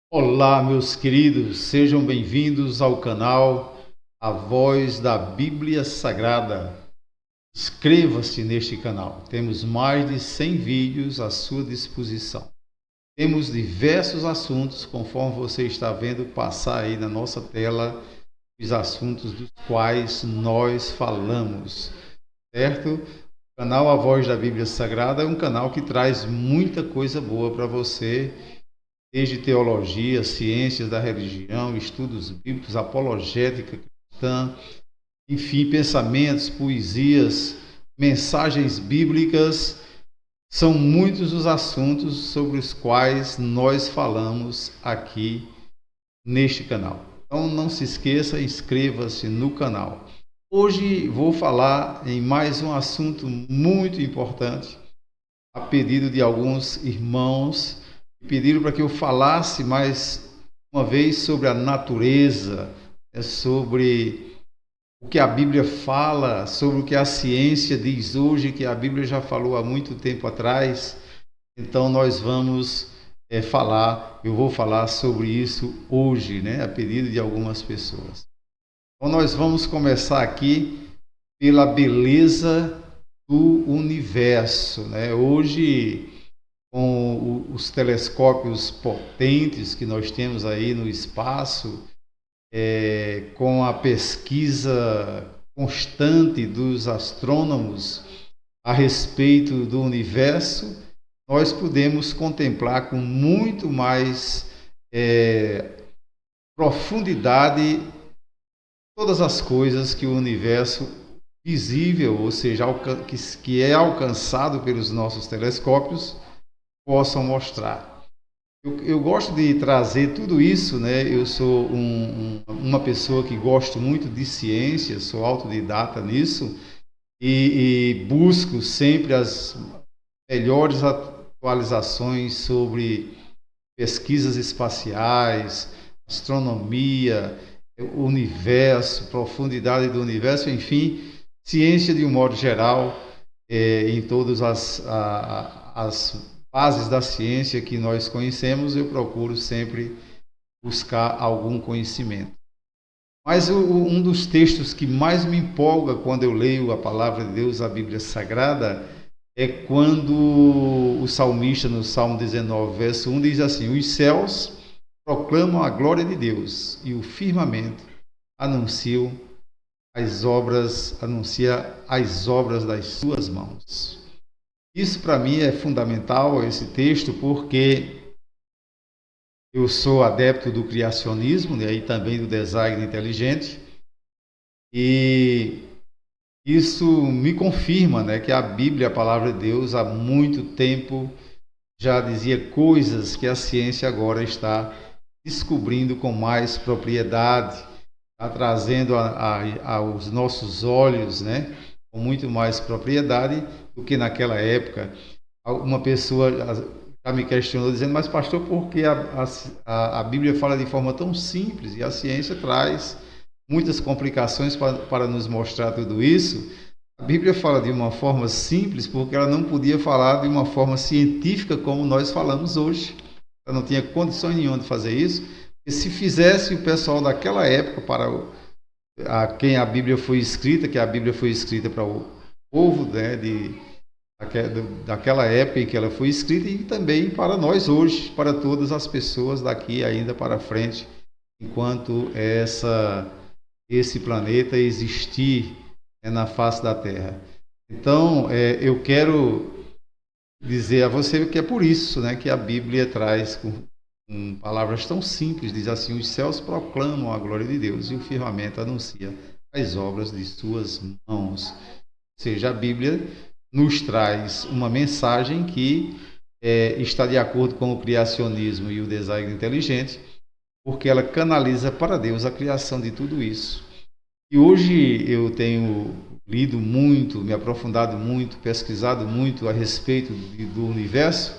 Olá, meus queridos, sejam bem-vindos ao canal A Voz da Bíblia Sagrada. Inscreva-se neste canal, temos mais de 100 vídeos à sua disposição. Temos diversos assuntos, conforme você está vendo passar aí na nossa tela, os assuntos dos quais nós falamos, certo? O canal A Voz da Bíblia Sagrada é um canal que traz muita coisa boa para você, desde teologia, ciências da religião, estudos bíblicos, apologética cristã, enfim, pensamentos, poesias, mensagens bíblicas. São muitos os assuntos sobre os quais nós falamos aqui neste canal. Então não se esqueça, inscreva-se no canal. Hoje vou falar em mais um assunto muito importante, a pedido de alguns irmãos. Pediram para que eu falasse mais uma vez sobre a natureza, sobre o que a Bíblia fala, sobre o que a ciência diz hoje, que a Bíblia já falou há muito tempo atrás. Então nós vamos eu vou falar sobre isso hoje, a pedido de algumas pessoas. Então nós vamos começar aqui pela beleza do universo, Hoje, com os telescópios potentes que nós temos aí no espaço, com a pesquisa constante dos astrônomos a respeito do universo, nós podemos contemplar com muito mais profundidade todas as coisas que o universo visível, ou seja, que é alcançado pelos nossos telescópios, possam mostrar. Eu gosto de trazer tudo isso, Eu sou uma pessoa que gosto muito de ciência, sou autodidata nisso e busco sempre as melhores atualizações sobre pesquisas espaciais, astronomia, universo, profundidade do universo, enfim, ciência de um modo geral, em todas as bases da ciência que nós conhecemos, eu procuro sempre buscar algum conhecimento. Mas um dos textos que mais me empolga quando eu leio a palavra de Deus, a Bíblia Sagrada, é quando o salmista, no Salmo 19, verso 1, diz assim: os céus proclamam a glória de Deus e o firmamento anuncia as obras das suas mãos. Isso para mim é fundamental, esse texto, porque eu sou adepto do criacionismo, e também do design inteligente, e isso me confirma, que a Bíblia, a palavra de Deus, há muito tempo já dizia coisas que a ciência agora está descobrindo com mais propriedade, está trazendo aos nossos olhos, com muito mais propriedade do que naquela época. Uma pessoa já me questionou dizendo: mas pastor, por que a Bíblia fala de forma tão simples e a ciência traz muitas complicações para nos mostrar tudo isso? A Bíblia fala de uma forma simples porque ela não podia falar de uma forma científica como nós falamos hoje. Ela não tinha condições nenhuma de fazer isso. E se fizesse, o pessoal daquela época, para a quem a Bíblia foi escrita, que a Bíblia foi escrita para o povo, daquela época em que ela foi escrita, e também para nós hoje, para todas as pessoas daqui ainda para frente, enquanto esse planeta existir na face da Terra. Então, eu quero dizer a você que é por isso, que a Bíblia traz com palavras tão simples, diz assim: os céus proclamam a glória de Deus e o firmamento anuncia as obras de suas mãos. Ou seja, a Bíblia nos traz uma mensagem que está de acordo com o criacionismo e o design inteligente, porque ela canaliza para Deus a criação de tudo isso. E hoje eu tenho lido muito, me aprofundado muito, pesquisado muito a respeito do universo,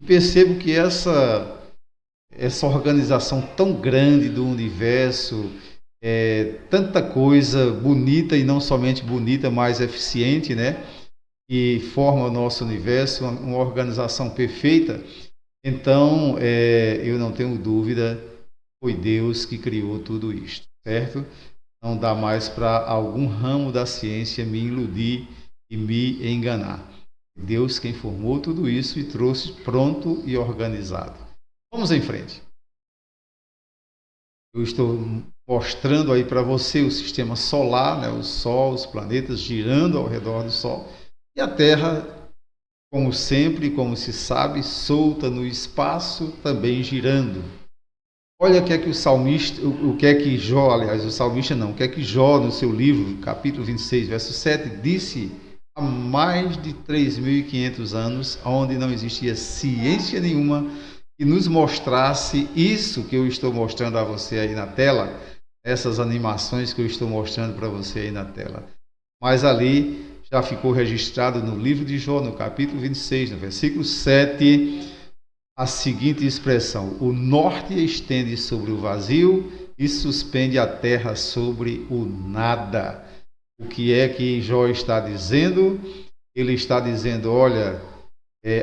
e percebo que essa organização tão grande do universo, tanta coisa bonita, e não somente bonita, mas eficiente, que forma o nosso universo, uma organização perfeita, Então, eu não tenho dúvida, foi Deus que criou tudo isto, certo? Não dá mais para algum ramo da ciência me iludir e me enganar. Deus quem formou tudo isso e trouxe pronto e organizado. Vamos em frente. Eu estou mostrando aí para você o sistema solar, né? O Sol, os planetas girando ao redor do Sol. E a Terra, como sempre, como se sabe, solta no espaço, também girando. Olha o que é que o salmista, o que é que Jó, aliás, o salmista não, o que é que Jó, no seu livro, capítulo 26, verso 7, disse há mais de 3.500 anos, onde não existia ciência nenhuma que nos mostrasse isso que eu estou mostrando a você aí na tela, essas animações que eu estou mostrando para você aí na tela. Mas ali já ficou registrado no livro de Jó, no capítulo 26, no versículo 7, a seguinte expressão: o norte estende sobre o vazio e suspende a terra sobre o nada. O que é que Jó está dizendo? Ele está dizendo, olha,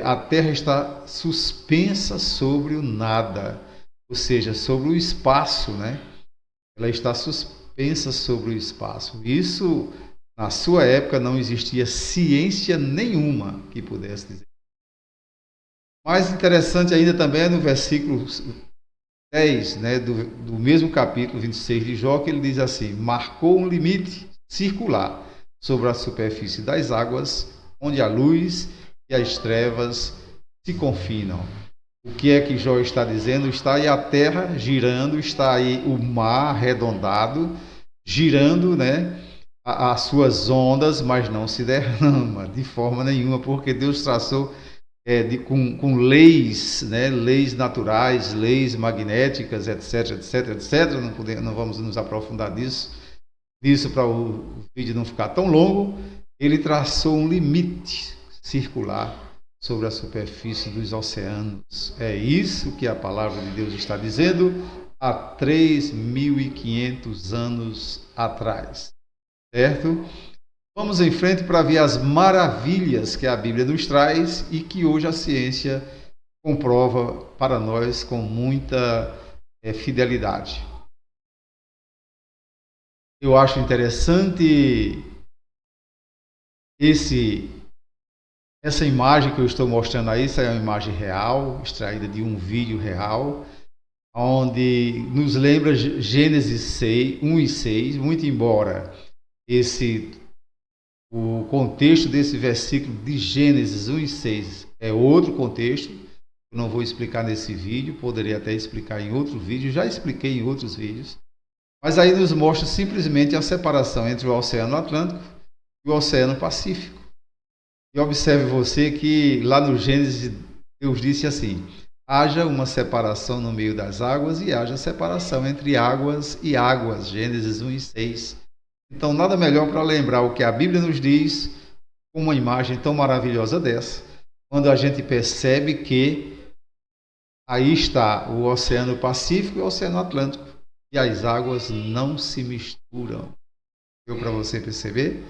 a terra está suspensa sobre o nada, ou seja, sobre o espaço, né? Ela está suspensa sobre o espaço. Isso, na sua época, não existia ciência nenhuma que pudesse dizer. Mais interessante ainda também é no versículo 10, né, do mesmo capítulo 26 de Jó, que ele diz assim: marcou um limite circular sobre a superfície das águas, onde a luz e as trevas se confinam. O que é que Jó está dizendo? Está aí a terra girando, está aí o mar arredondado, girando, né, as suas ondas, mas não se derrama de forma nenhuma, porque Deus traçou com leis, né, leis naturais, leis magnéticas, etc, etc, etc. Não vamos nos aprofundar nisso para o vídeo não ficar tão longo. Ele traçou um limite circular sobre a superfície dos oceanos. É isso que a palavra de Deus está dizendo há 3.500 anos atrás, certo? Vamos em frente para ver as maravilhas que a Bíblia nos traz e que hoje a ciência comprova para nós com muita fidelidade. Eu acho interessante essa imagem que eu estou mostrando aí. Essa é uma imagem real, extraída de um vídeo real, onde nos lembra Gênesis 6, 1 e 6, muito embora o contexto desse versículo de Gênesis 1 e 6 é outro contexto. Eu não vou explicar nesse vídeo, poderia até explicar em outro vídeo, já expliquei em outros vídeos. Mas aí nos mostra simplesmente a separação entre o Oceano Atlântico e o Oceano Pacífico. E observe você que lá no Gênesis Deus disse assim: haja uma separação no meio das águas e haja separação entre águas e águas. Gênesis 1 e 6. Então, nada melhor para lembrar o que a Bíblia nos diz com uma imagem tão maravilhosa dessa, quando a gente percebe que aí está o Oceano Pacífico e o Oceano Atlântico, e as águas não se misturam. Deu para você perceber?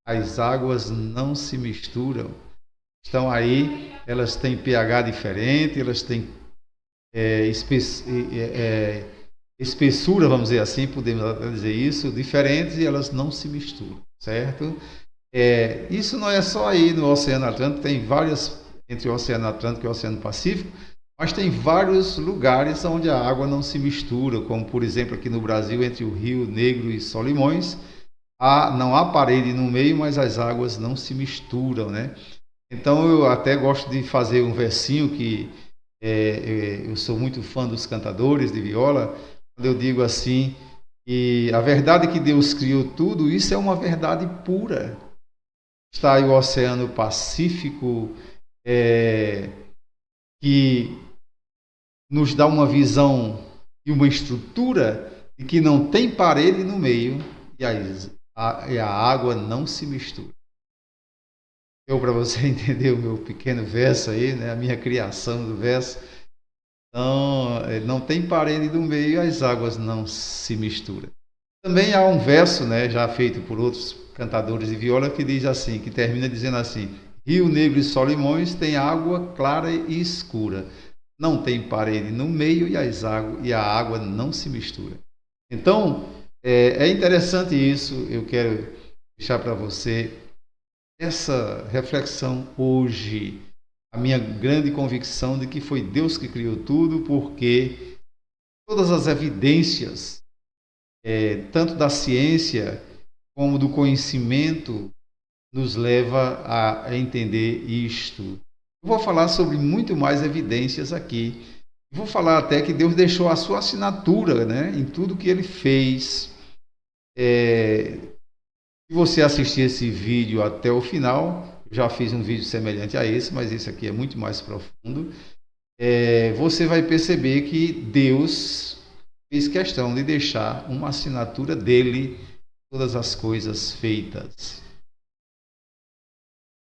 As águas não se misturam. Estão aí, elas têm pH diferente, elas têm espessura, vamos dizer assim, podemos dizer isso, diferentes, e elas não se misturam, certo? Isso não é só aí no Oceano Atlântico, tem várias, entre o Oceano Atlântico e o Oceano Pacífico, mas tem vários lugares onde a água não se mistura, como por exemplo aqui no Brasil, entre o Rio Negro e Solimões, não há parede no meio, mas as águas não se misturam, né? Então eu até gosto de fazer um versinho que eu sou muito fã dos cantadores de viola, quando eu digo assim, que a verdade que Deus criou tudo, isso é uma verdade pura. Está aí o Oceano Pacífico, que nos dá uma visão e uma estrutura de que não tem parede no meio e a água não se mistura. Para você entender o meu pequeno verso aí, né, a minha criação do verso. Então, não tem parede no meio e as águas não se misturam. Também há um verso, né, já feito por outros cantadores de viola, que diz assim, que termina dizendo assim: Rio Negro e Solimões tem água clara e escura, não tem parede no meio e a água não se mistura. Então, é interessante isso. Eu quero deixar para você essa reflexão hoje. A minha grande convicção de que foi Deus que criou tudo, porque todas as evidências, tanto da ciência como do conhecimento, nos leva a entender isto. Eu vou falar sobre muito mais evidências aqui. Vou falar até que Deus deixou a sua assinatura, né, em tudo que ele fez. Se você assistir esse vídeo até o final, já fiz um vídeo semelhante a esse, mas esse aqui é muito mais profundo. Você vai perceber que Deus fez questão de deixar uma assinatura dele em todas as coisas feitas.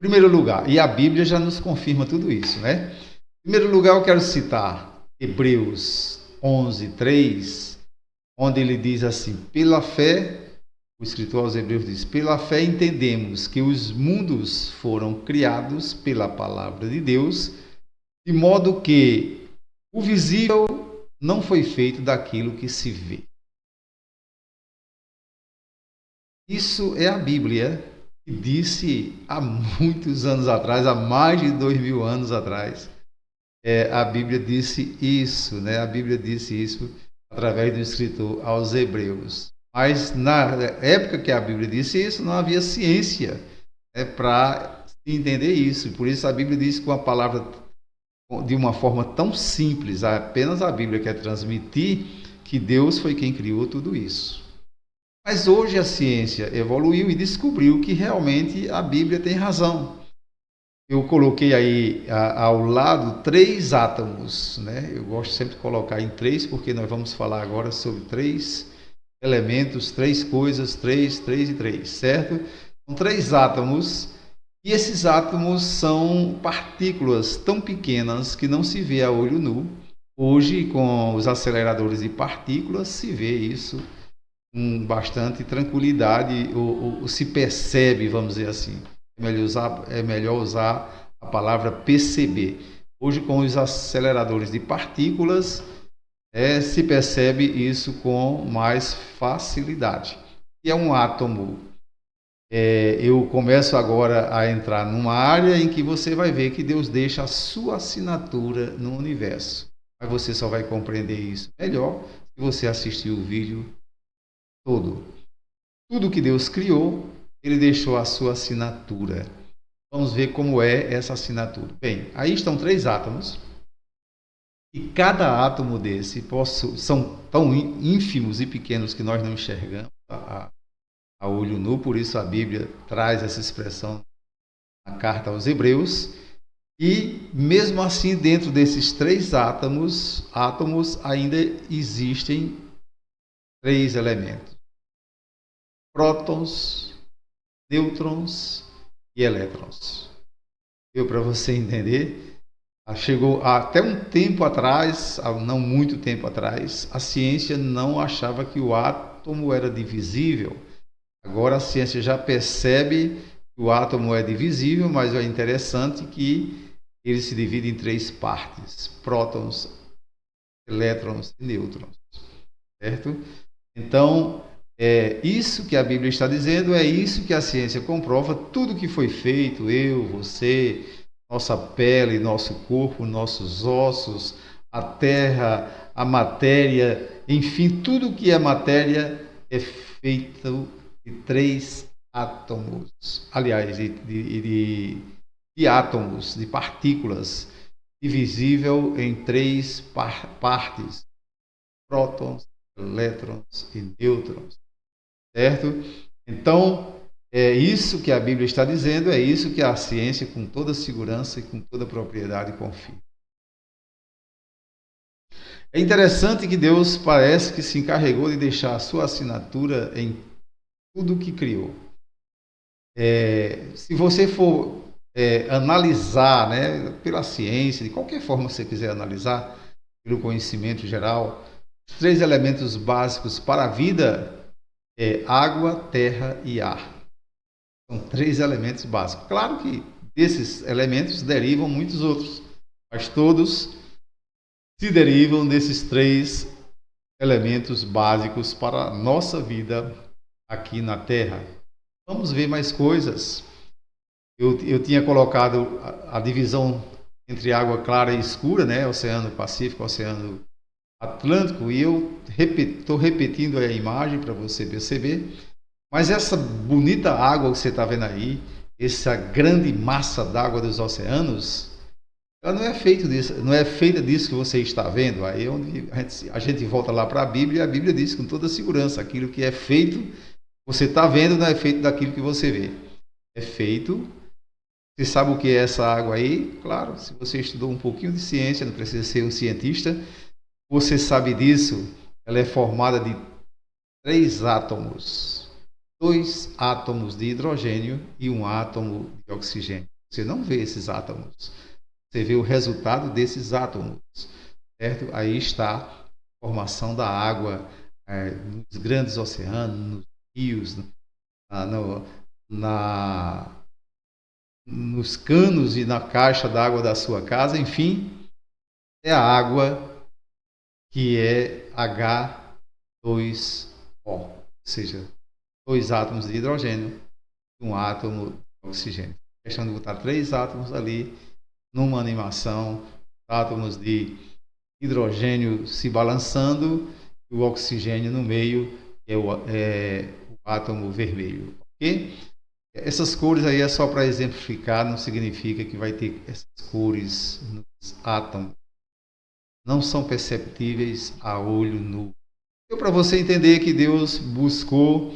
Em primeiro lugar, e a Bíblia já nos confirma tudo isso, né? Em primeiro lugar, eu quero citar Hebreus 11:3, onde ele diz assim: pela fé, o escritor aos Hebreus diz: pela fé entendemos que os mundos foram criados pela palavra de Deus, de modo que o visível não foi feito daquilo que se vê. Isso é a Bíblia que disse há muitos anos atrás, há mais de 2000 anos atrás. A Bíblia disse isso, né? A Bíblia disse isso através do escritor aos Hebreus. Mas na época que a Bíblia disse isso, não havia ciência, para entender isso. Por isso a Bíblia diz com a palavra de uma forma tão simples, apenas a Bíblia quer transmitir que Deus foi quem criou tudo isso. Mas hoje a ciência evoluiu e descobriu que realmente a Bíblia tem razão. Eu coloquei aí ao lado 3 átomos, né? Eu gosto sempre de colocar em 3, porque nós vamos falar agora sobre 3 elementos, 3 coisas, 3 e 3, certo? São 3 átomos, e esses átomos são partículas tão pequenas que não se vê a olho nu. Hoje, com os aceleradores de partículas, se vê isso com bastante tranquilidade, ou se percebe, vamos dizer assim. É melhor usar a palavra perceber. Hoje, com os aceleradores de partículas, se percebe isso com mais facilidade. E é um átomo. Eu começo agora a entrar numa área em que você vai ver que Deus deixa a sua assinatura no universo. Mas você só vai compreender isso melhor se você assistir o vídeo todo. Tudo que Deus criou, ele deixou a sua assinatura. Vamos ver como é essa assinatura. Bem, aí estão 3 átomos. E cada átomo desse são tão ínfimos e pequenos que nós não enxergamos a olho nu. Por isso a Bíblia traz essa expressão na carta aos Hebreus. E mesmo assim, dentro desses 3 átomos ainda existem 3 elementos: prótons, nêutrons e elétrons. Deu para você entender? Chegou até um tempo atrás, não muito tempo atrás, a ciência não achava que o átomo era divisível. Agora a ciência já percebe que o átomo é divisível, mas é interessante que ele se divide em 3 partes: prótons, elétrons e nêutrons. Certo? Então, isso que a Bíblia está dizendo, é isso que a ciência comprova. Tudo que foi feito, eu, você, nossa pele, nosso corpo, nossos ossos, a terra, a matéria, enfim, tudo que é matéria é feito de 3 átomos. Aliás, de átomos, de partículas, divisível em 3 partes: prótons, elétrons e nêutrons. Certo? Então, é isso que a Bíblia está dizendo, é isso que a ciência, com toda segurança e com toda propriedade, confirma. É interessante que Deus parece que se encarregou de deixar a sua assinatura em tudo que criou. Se você for analisar, né, pela ciência, de qualquer forma que você quiser analisar, pelo conhecimento geral, os 3 elementos básicos para a vida água, terra e ar. São 3 elementos básicos. Claro que desses elementos derivam muitos outros, mas todos se derivam desses três elementos básicos para a nossa vida aqui na Terra. Vamos ver mais coisas. Eu tinha colocado a divisão entre água clara e escura, né? Oceano Pacífico, Oceano Atlântico, e eu estou repetindo a imagem para você perceber. Mas essa bonita água que você está vendo aí, essa grande massa d'água dos oceanos, ela não é feita disso, não é feita disso que você está vendo. Aí é onde a gente volta lá para a Bíblia, e a Bíblia diz com toda segurança, aquilo que é feito, você está vendo, não é feito daquilo que você vê. É feito. Você sabe o que é essa água aí? Claro, se você estudou um pouquinho de ciência, não precisa ser um cientista, você sabe disso. Ela é formada de 3 átomos. 2 átomos de hidrogênio e 1 átomo de oxigênio. Você não vê esses átomos. Você vê o resultado desses átomos, certo? Aí está a formação da água nos grandes oceanos, nos rios, nos canos e na caixa d'água da sua casa, enfim, é a água que é H2O, ou seja, 2 átomos de hidrogênio e 1 átomo de oxigênio. A questão de botar 3 átomos ali numa animação, átomos de hidrogênio se balançando e o oxigênio no meio, que é o átomo vermelho. Ok? Essas cores aí é só para exemplificar, não significa que vai ter essas cores nos átomos. Não são perceptíveis a olho nu. Então, para você entender que Deus buscou,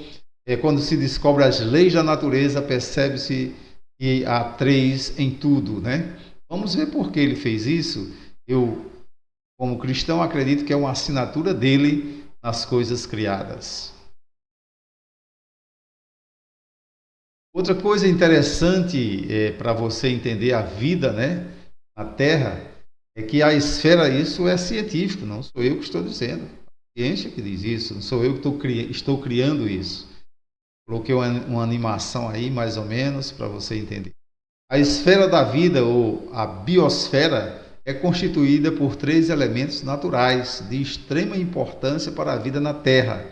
quando se descobre as leis da natureza, percebe-se que há 3 em tudo, né? Vamos ver por que ele fez isso. Eu, como cristão, acredito que é uma assinatura dele nas coisas criadas. Outra coisa interessante para você entender a vida, né, na Terra, é que a esfera, isso é científico, não sou eu que estou dizendo. A ciência que diz isso, não sou eu que estou criando isso. Coloquei uma animação aí, mais ou menos, para você entender. A esfera da vida, ou a biosfera, é constituída por 3 elementos naturais de extrema importância para a vida na Terra.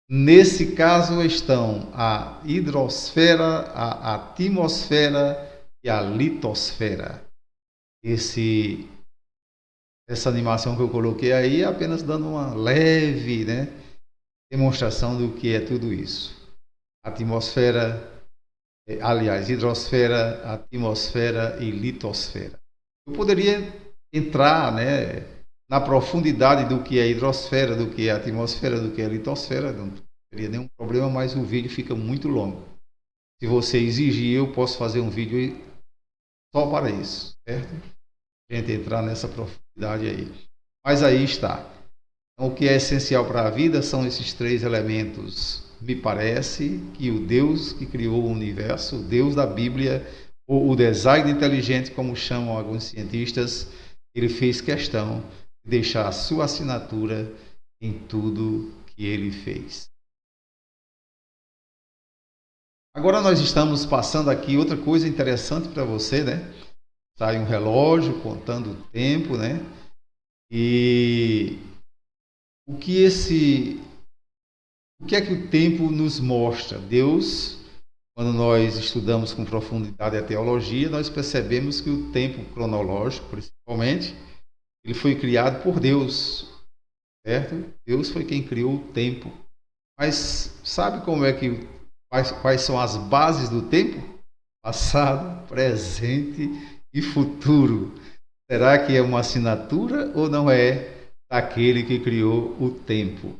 Nesse caso estão a hidrosfera, a atmosfera e a litosfera. Essa animação que eu coloquei aí é apenas dando uma leve, né, demonstração do que é tudo isso. Atmosfera, aliás, hidrosfera, atmosfera e litosfera. Eu poderia entrar, né, na profundidade do que é hidrosfera, do que é atmosfera, do que é litosfera, não teria nenhum problema, mas o vídeo fica muito longo. Se você exigir, eu posso fazer um vídeo só para isso, certo? A gente entrar nessa profundidade aí. Mas aí está. Então, o que é essencial para a vida são esses 3 elementos. Me parece que o Deus que criou o universo, o Deus da Bíblia, ou o design inteligente, como chamam alguns cientistas, ele fez questão de deixar a sua assinatura em tudo que ele fez. Agora nós estamos passando aqui outra coisa interessante para você, né? Sai um relógio contando o tempo, né? E o que é que o tempo nos mostra? Deus, quando nós estudamos com profundidade a teologia, nós percebemos que o tempo cronológico, principalmente, ele foi criado por Deus, certo? Deus foi quem criou o tempo. Mas sabe quais são as bases do tempo? Passado, presente e futuro. Será que é uma assinatura ou não é daquele que criou o tempo?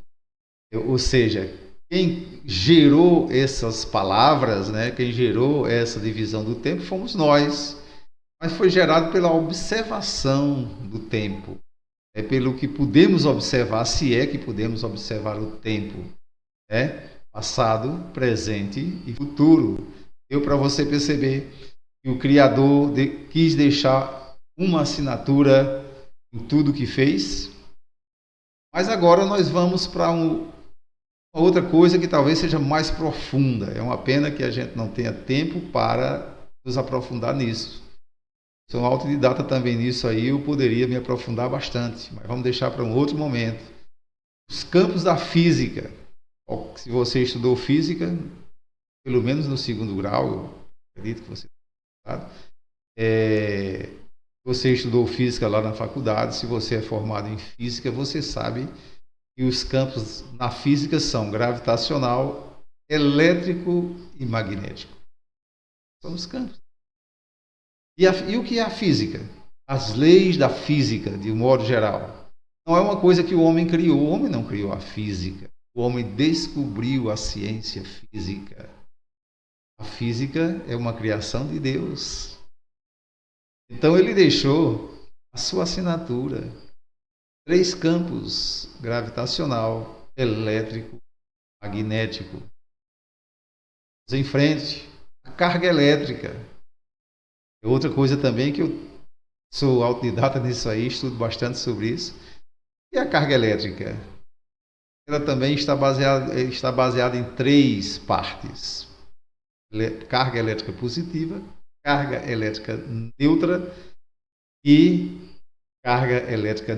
Ou seja, quem gerou essas palavras, né, quem gerou essa divisão do tempo fomos nós. Mas foi gerado pela observação do tempo. É pelo que podemos observar, se é que podemos observar o tempo, né? Passado, presente e futuro. Deu para você perceber que o Criador quis deixar uma assinatura em tudo que fez. Mas agora nós vamos para uma outra coisa que talvez seja mais profunda. É uma pena que a gente não tenha tempo para nos aprofundar nisso. Sou um autodidata também nisso aí, eu poderia me aprofundar bastante, mas vamos deixar para um outro momento. Os campos da física. Se você estudou física, pelo menos no segundo grau, eu acredito que você sabe, você estudou física lá na faculdade, se você é formado em física, você sabe que os campos na física são gravitacional, elétrico e magnético. São os campos. E o que é a física? As leis da física, de um modo geral. Não é uma coisa que o homem criou. O homem não criou a física. O homem descobriu a ciência física. A física é uma criação de Deus. Então ele deixou a sua assinatura. 3 campos: gravitacional, elétrico, magnético. Vamos em frente. A carga elétrica. É outra coisa também que eu sou autodidata nisso aí, estudo bastante sobre isso. E a carga elétrica? Ela também está baseada em 3 partes: carga elétrica positiva, carga elétrica neutra e carga elétrica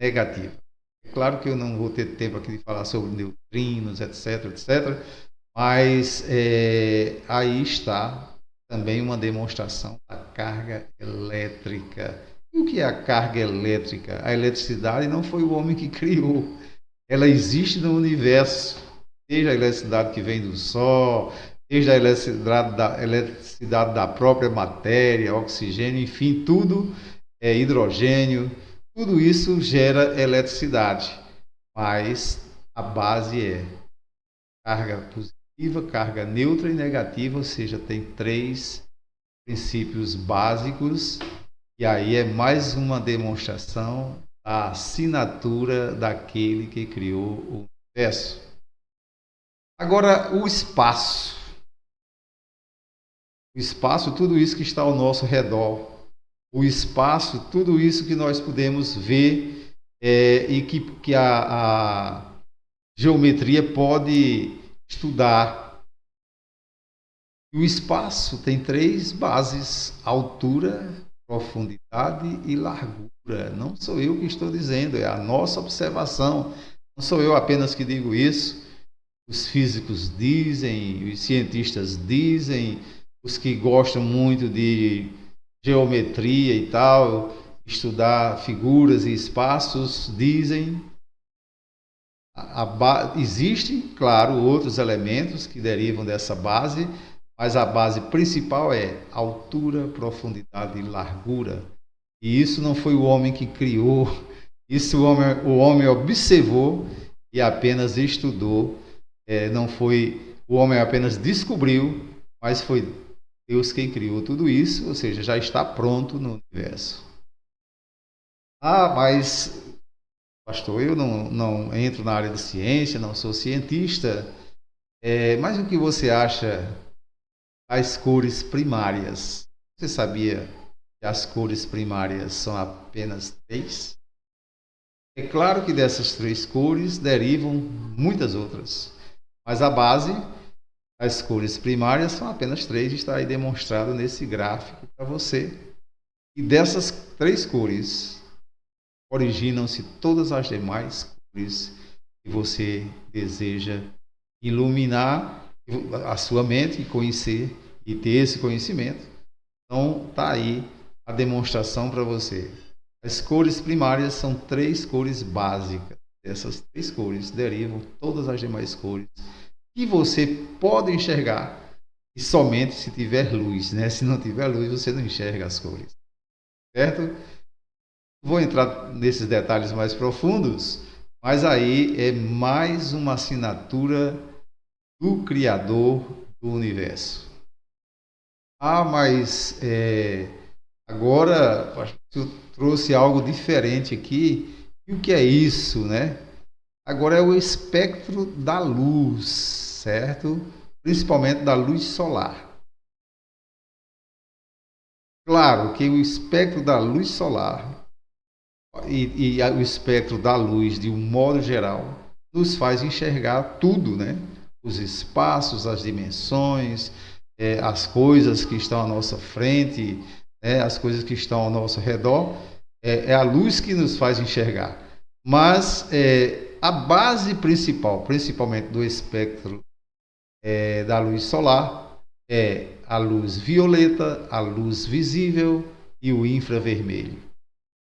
negativa. É claro que eu não vou ter tempo aqui de falar sobre neutrinos, etc, etc, mas aí está também uma demonstração da carga elétrica. E o que é a carga elétrica? A eletricidade não foi o homem que criou. Ela existe no universo, desde a eletricidade que vem do Sol, desde a eletricidade da própria matéria, oxigênio, enfim, tudo é hidrogênio, tudo isso gera eletricidade, mas a base é carga positiva, carga neutra e negativa, ou seja, tem 3 princípios básicos, e aí é mais uma demonstração da assinatura daquele que criou o universo. Agora, o espaço. O espaço, tudo isso que está ao nosso redor. O espaço, tudo isso que nós podemos ver e que a geometria pode estudar. E o espaço tem 3 bases: altura, profundidade e largura. Não sou eu que estou dizendo, é a nossa observação. Não sou eu apenas que digo isso. Os físicos dizem, os cientistas dizem, os que gostam muito de geometria e tal, estudar figuras e espaços, dizem. Existem, claro, outros elementos que derivam dessa base, mas a base principal é altura, profundidade e largura. E isso não foi o homem que criou, isso o homem observou e apenas estudou. Não foi o homem apenas descobriu, mas foi Deus quem criou tudo isso, ou seja, já está pronto no universo. Mas pastor, eu não entro na área de ciência, não sou cientista, mas o que você acha das cores primárias? Você sabia que as cores primárias são apenas 3? É claro que dessas 3 cores derivam muitas outras, mas a base, as cores primárias, são apenas 3, está aí demonstrado nesse gráfico para você. E dessas 3 cores, originam-se todas as demais cores que você deseja iluminar a sua mente e conhecer e ter esse conhecimento. Então, está aí a demonstração para você. As cores primárias são 3 cores básicas. Dessas 3 cores derivam todas as demais cores que você pode enxergar, e somente se tiver luz, né? Se não tiver luz, você não enxerga as cores, certo? Vou entrar nesses detalhes mais profundos, mas aí é mais uma assinatura do Criador do Universo. Mas agora eu trouxe algo diferente aqui. E o que é isso, né? Agora é o espectro da luz, certo? Principalmente da luz solar. Claro que o espectro da luz solar e o espectro da luz, de um modo geral, nos faz enxergar tudo, né? Os espaços, as dimensões, as coisas que estão à nossa frente, né, as coisas que estão ao nosso redor, é a luz que nos faz enxergar. Mas a base principal, principalmente do espectro da luz solar, é a luz violeta, a luz visível e o infravermelho.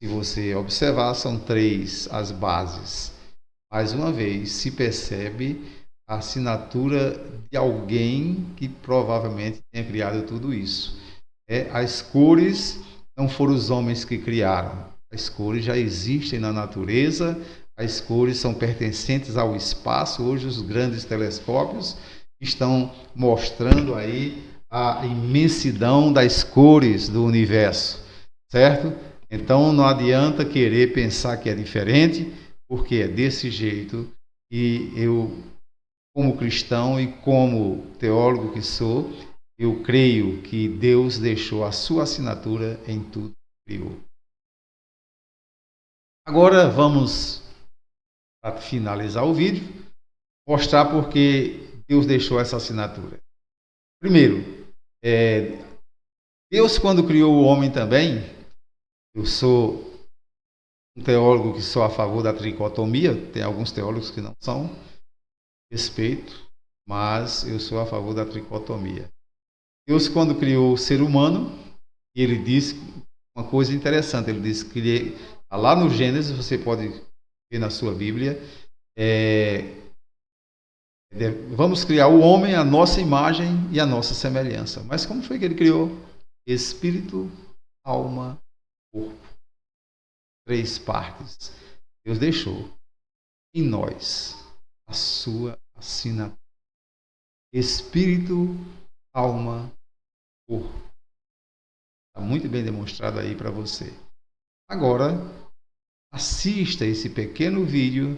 Se você observar, são 3 as bases. Mais uma vez, se percebe a assinatura de alguém que provavelmente tenha criado tudo isso. As cores não foram os homens que criaram. As cores já existem na natureza, as cores são pertencentes ao espaço. Hoje os grandes telescópios estão mostrando aí a imensidão das cores do universo, certo? Então não adianta querer pensar que é diferente, porque é desse jeito. E eu, como cristão e como teólogo que sou, eu creio que Deus deixou a sua assinatura em tudo que criou. Agora vamos, para finalizar o vídeo, mostrar porque Deus deixou essa assinatura. Primeiro, Deus, quando criou o homem também, eu sou um teólogo que sou a favor da tricotomia, tem alguns teólogos que não são, respeito, mas eu sou a favor da tricotomia. Deus, quando criou o ser humano, ele disse uma coisa interessante, ele disse que lá no Gênesis, você pode ver na sua Bíblia, vamos criar o homem à nossa imagem e à nossa semelhança. Mas como foi que ele criou? Espírito, alma, corpo. 3 partes. Deus deixou em nós a sua assinatura. Espírito, alma, corpo. Está muito bem demonstrado aí para você. Agora, assista esse pequeno vídeo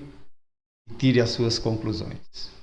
e tire as suas conclusões.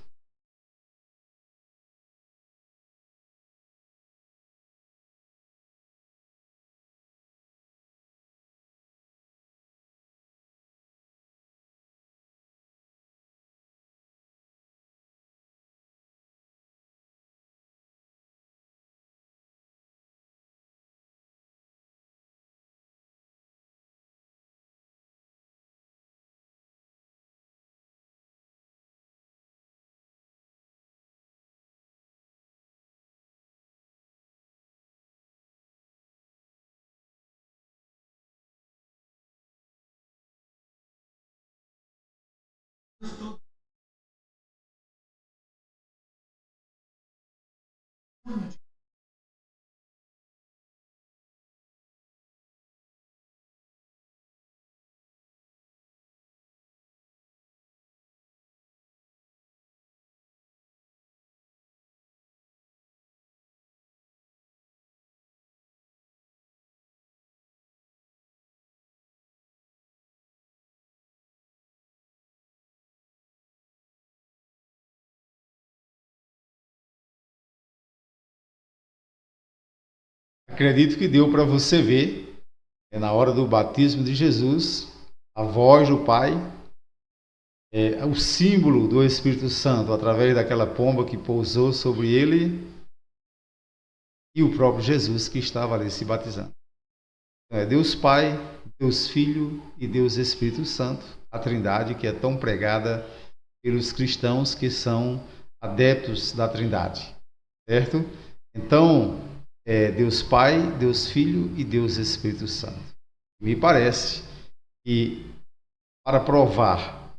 Acredito que deu para você ver, na hora do batismo de Jesus, a voz do Pai, o símbolo do Espírito Santo, através daquela pomba que pousou sobre ele, e o próprio Jesus que estava ali se batizando. Então, é Deus Pai, Deus Filho e Deus Espírito Santo, a Trindade que é tão pregada pelos cristãos que são adeptos da Trindade, certo? Então, Deus Pai, Deus Filho e Deus Espírito Santo. Me parece que, para provar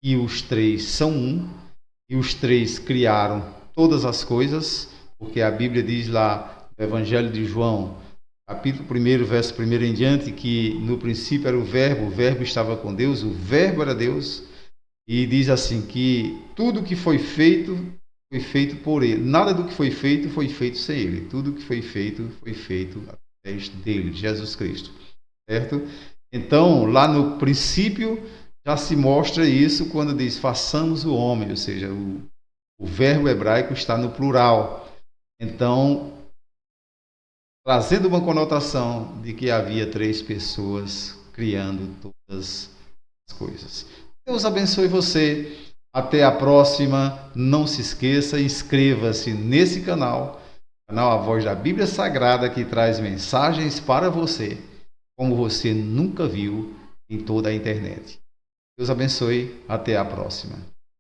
que os 3 são um, e os 3 criaram todas as coisas, porque a Bíblia diz lá no Evangelho de João, capítulo 1, verso 1 em diante, que no princípio era o Verbo estava com Deus, o Verbo era Deus, e diz assim que tudo que foi feito por ele. Nada do que foi feito sem ele. Tudo que foi feito através dele, Jesus Cristo. Certo? Então, lá no princípio, já se mostra isso quando diz façamos o homem, ou seja, o verbo hebraico está no plural. Então, trazendo uma conotação de que havia 3 pessoas criando todas as coisas. Deus abençoe você. Até a próxima. Não se esqueça, inscreva-se nesse canal canal A Voz da Bíblia Sagrada, que traz mensagens para você, como você nunca viu em toda a internet. Deus abençoe, até a próxima.